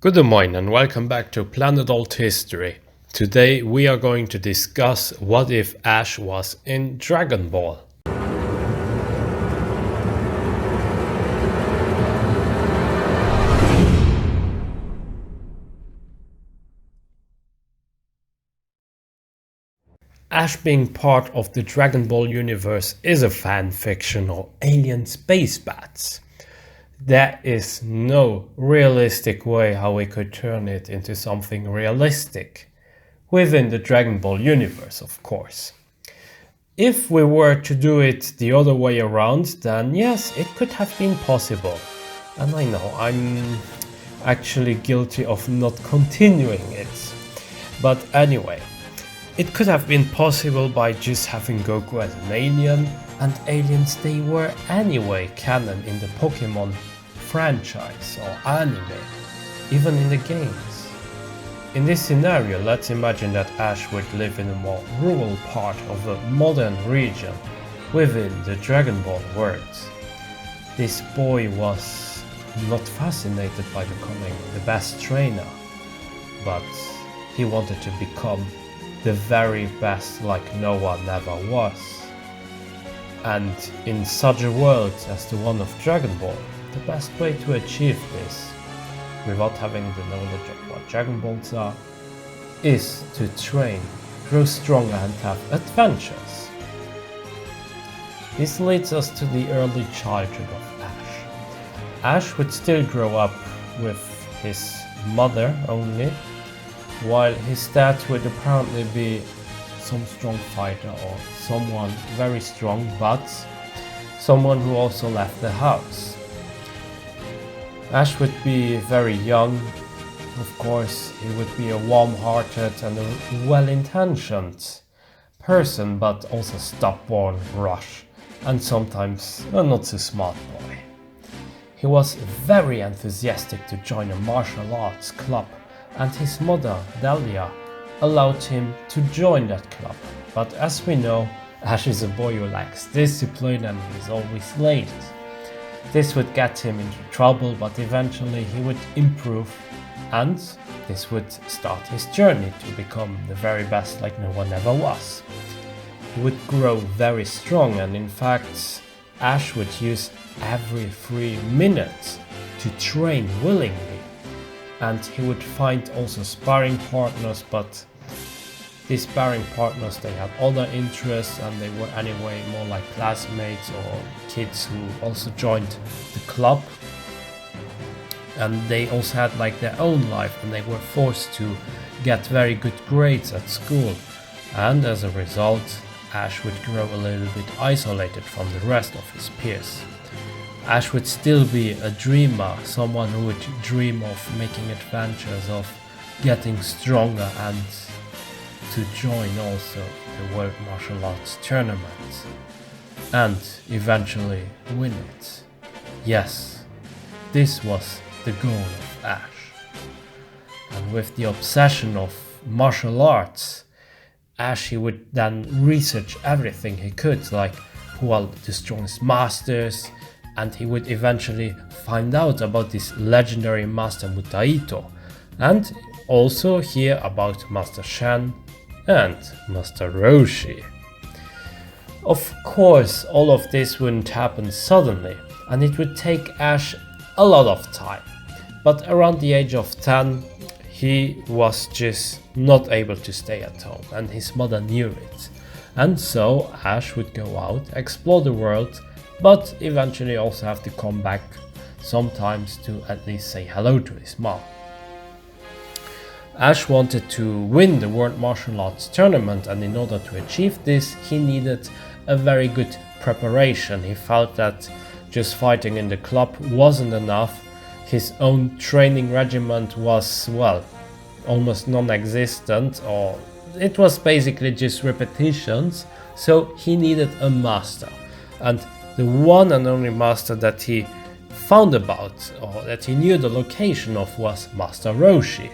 Good morning and welcome back to Planet Althistory. Today we are going to discuss what if Ash was in Dragon Ball. Ash being part of the Dragon Ball universe is a fan fiction or alien space bats. There is no realistic way how we could turn it into something realistic. Within the Dragon Ball universe, of course. If we were to do it the other way around, then yes, it could have been possible. And I know, I'm actually guilty of not continuing it. But anyway, it could have been possible by just having Goku as an alien, and aliens they were anyway canon in the Pokemon franchise or anime, even in the games. In this scenario, let's imagine that Ash would live in a more rural part of a modern region within the Dragon Ball world. This boy was not fascinated by becoming the best trainer, but he wanted to become the very best like no one ever was. And in such a world as the one of Dragon Ball, the best way to achieve this, without having the knowledge of what Dragon Balls are, is to train, grow stronger and have adventures. This leads us to the early childhood of Ash. Ash would still grow up with his mother only, while his dad would apparently be some strong fighter or someone very strong, but someone who also left the house. Ash would be very young, of course. He would be a warm-hearted and a well-intentioned person, but also stubborn, rash, and sometimes a not-so-smart boy. He was very enthusiastic to join a martial arts club, and his mother, Dahlia, allowed him to join that club. But as we know, Ash is a boy who lacks discipline and is always late. This would get him into trouble, but eventually he would improve, and this would start his journey to become the very best like no one ever was. He would grow very strong, and in fact, Ash would use every 3 minutes to train willingly. And he would find also sparring partners, but these sparring partners, they had other interests and they were anyway more like classmates or kids who also joined the club. And they also had like their own life and they were forced to get very good grades at school. And as a result, Ash would grow a little bit isolated from the rest of his peers. Ash would still be a dreamer, someone who would dream of making adventures, of getting stronger and to join also the World Martial Arts Tournament and eventually win it. Yes, this was the goal of Ash. And with the obsession of martial arts, Ash he would then research everything he could, like who are the strongest masters, and he would eventually find out about this legendary Master Mutaito, and also hear about Master Shen and Master Roshi. Of course, all of this wouldn't happen suddenly, and it would take Ash a lot of time. But around the age of 10, he was just not able to stay at home, and his mother knew it. And so Ash would go out, explore the world, but eventually also have to come back sometimes to at least say hello to his mom. Ash wanted to win the World Martial Arts Tournament, and in order to achieve this, he needed a very good preparation. He felt that just fighting in the club wasn't enough. His own training regimen was, well, almost non-existent, or it was basically just repetitions, so he needed a master. And the one and only master that he found about, or that he knew the location of, was Master Roshi.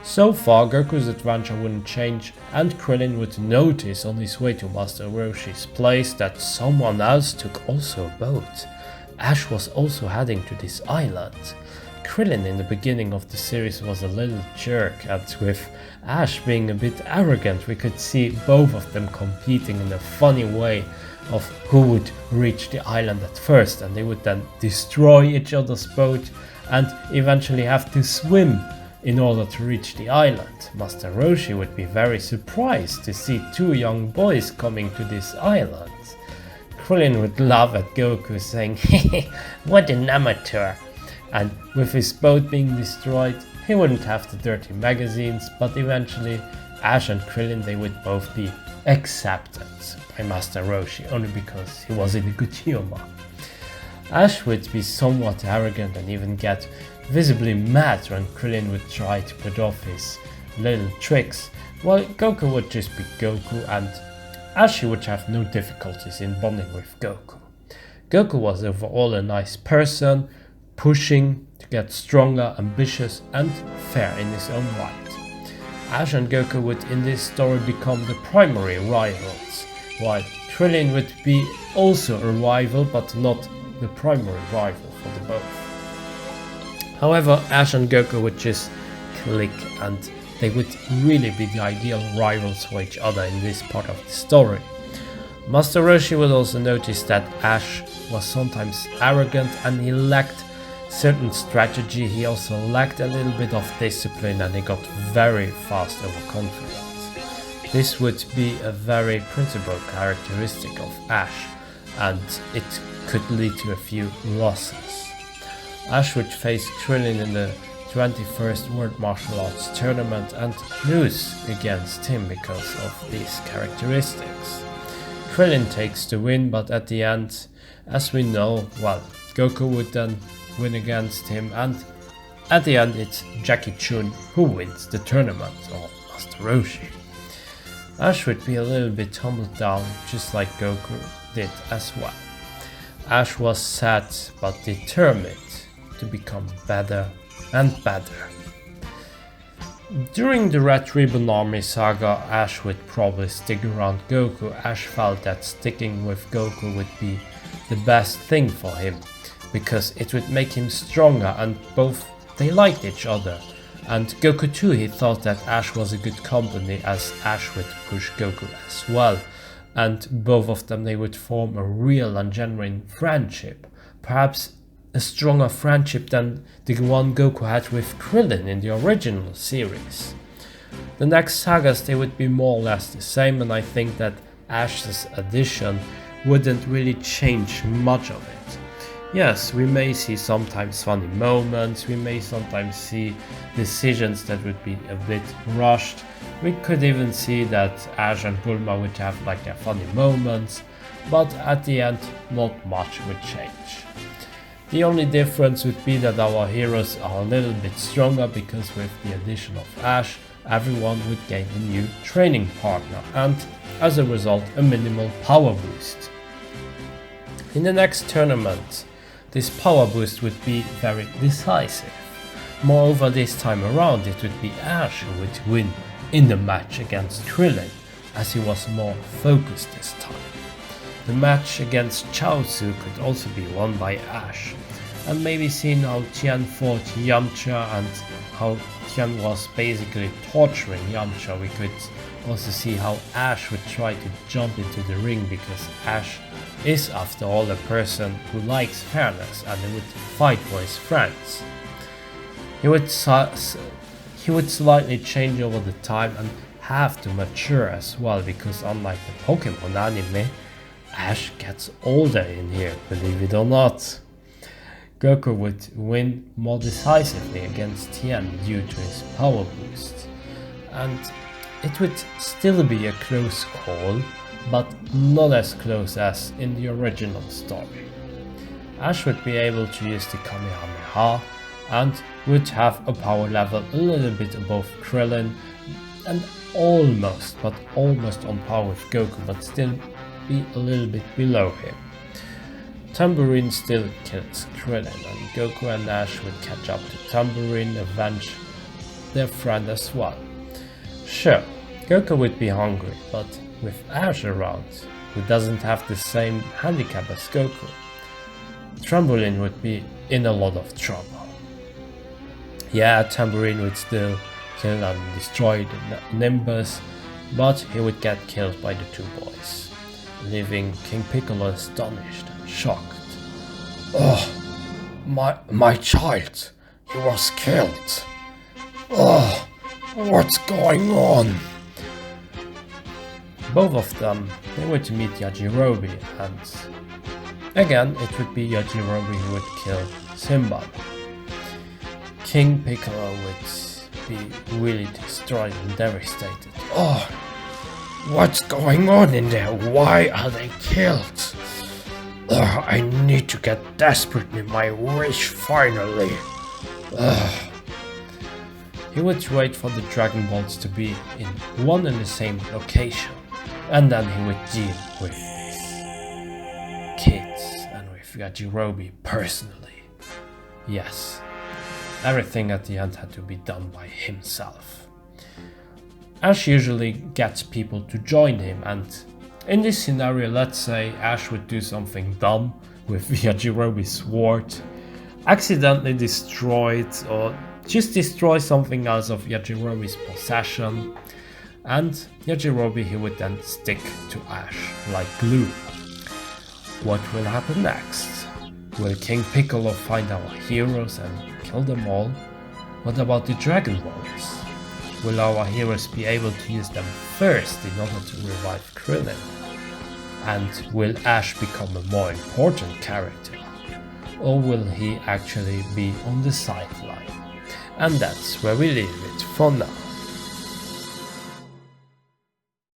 So far, Goku's adventure wouldn't change, and Krillin would notice on his way to Master Roshi's place that someone else took also a boat. Ash was also heading to this island, Krillin in the beginning of the series was a little jerk, and with Ash being a bit arrogant, we could see both of them competing in a funny way of who would reach the island at first, and they would then destroy each other's boat and eventually have to swim in order to reach the island. Master Roshi would be very surprised to see two young boys coming to this island. Krillin would laugh at Goku, saying, "Hehe, what an amateur." And with his boat being destroyed, he wouldn't have the dirty magazines, but eventually Ash and Krillin, they would both be accepted by Master Roshi, only because he was in a good humor. Ash would be somewhat arrogant and even get visibly mad when Krillin would try to put off his little tricks, while Goku would just be Goku, and Ash would have no difficulties in bonding with Goku. Goku was overall a nice person, pushing to get stronger, ambitious and fair in his own right. Ash and Goku would in this story become the primary rivals, while Krillin would be also a rival but not the primary rival for the both. However, Ash and Goku would just click, and they would really be the ideal rivals for each other in this part of the story. Master Roshi would also notice that Ash was sometimes arrogant and he lacked certain strategy. He also lacked a little bit of discipline, and he got very fast overconfident. This would be a very principal characteristic of Ash, and it could lead to a few losses. Ash would face Krillin in the 21st World Martial Arts Tournament and lose against him because of these characteristics. Krillin takes the win, but at the end, as we know, well, Goku would then win against him, and at the end it's Jackie Chun who wins the tournament, or Master Roshi. Ash would be a little bit humbled down, just like Goku did as well. Ash was sad but determined to become better and better. During the Red Ribbon Army saga, Ash would probably stick around Goku. Ash felt that sticking with Goku would be the best thing for him, because it would make him stronger, and both they liked each other. And Goku too, he thought that Ash was a good company, as Ash would push Goku as well, and both of them, they would form a real and genuine friendship, perhaps a stronger friendship than the one Goku had with Krillin in the original series. The next sagas, they would be more or less the same, and I think that Ash's addition wouldn't really change much of it. Yes, we may see sometimes funny moments, we may sometimes see decisions that would be a bit rushed. We could even see that Ash and Bulma would have like their funny moments, but at the end not much would change. The only difference would be that our heroes are a little bit stronger, because with the addition of Ash, everyone would gain a new training partner, and as a result a minimal power boost. In the next tournament, this power boost would be very decisive. Moreover, this time around it would be Ash who would win in the match against Krillin, as he was more focused this time. The match against Chaozu could also be won by Ash, and maybe seeing how Tien fought Yamcha and how Tien was basically torturing Yamcha, we could also see how Ash would try to jump into the ring, because Ash is after all a person who likes fairness, and he would fight for his friends. He would slightly change over the time and have to mature as well, because unlike the Pokemon anime, Ash gets older in here, believe it or not. Goku would win more decisively against Tien due to his power boost, and it would still be a close call, but not as close as in the original story. Ash would be able to use the Kamehameha and would have a power level a little bit above Krillin, and almost on par with Goku, but still be a little bit below him. Tambourine still kills Krillin, and Goku and Ash would catch up to Tambourine, avenge their friend as well. Sure, Goku would be hungry, but with Ash around, who doesn't have the same handicap as Goku, Trampoline would be in a lot of trouble. Yeah, Tambourine would still kill and destroy the Nimbus, but he would get killed by the two boys, leaving King Piccolo astonished and shocked. Oh, my child, he was killed. Oh, what's going on? Both of them, they would meet Yajirobe, and again it would be Yajirobe who would kill Simba. King Piccolo would be really destroyed and devastated. Oh, what's going on in there? Why are they killed? I need to get desperate in my wish finally. He would wait for the Dragon Balls to be in one and the same location, and then he would deal with these kids and with Yajirobe personally. Yes, everything at the end had to be done by himself. Ash usually gets people to join him, and in this scenario, let's say Ash would do something dumb with Yajirobe's sword, accidentally destroy it, or just destroy something else of Yajirobe's possession, and Yajirobe he would then stick to Ash like glue. What will happen next? Will King Piccolo find our heroes and kill them all? What about the Dragon Balls? Will our heroes be able to use them first in order to revive Krillin? And will Ash become a more important character? Or will he actually be on the sideline? And that's where we leave it for now.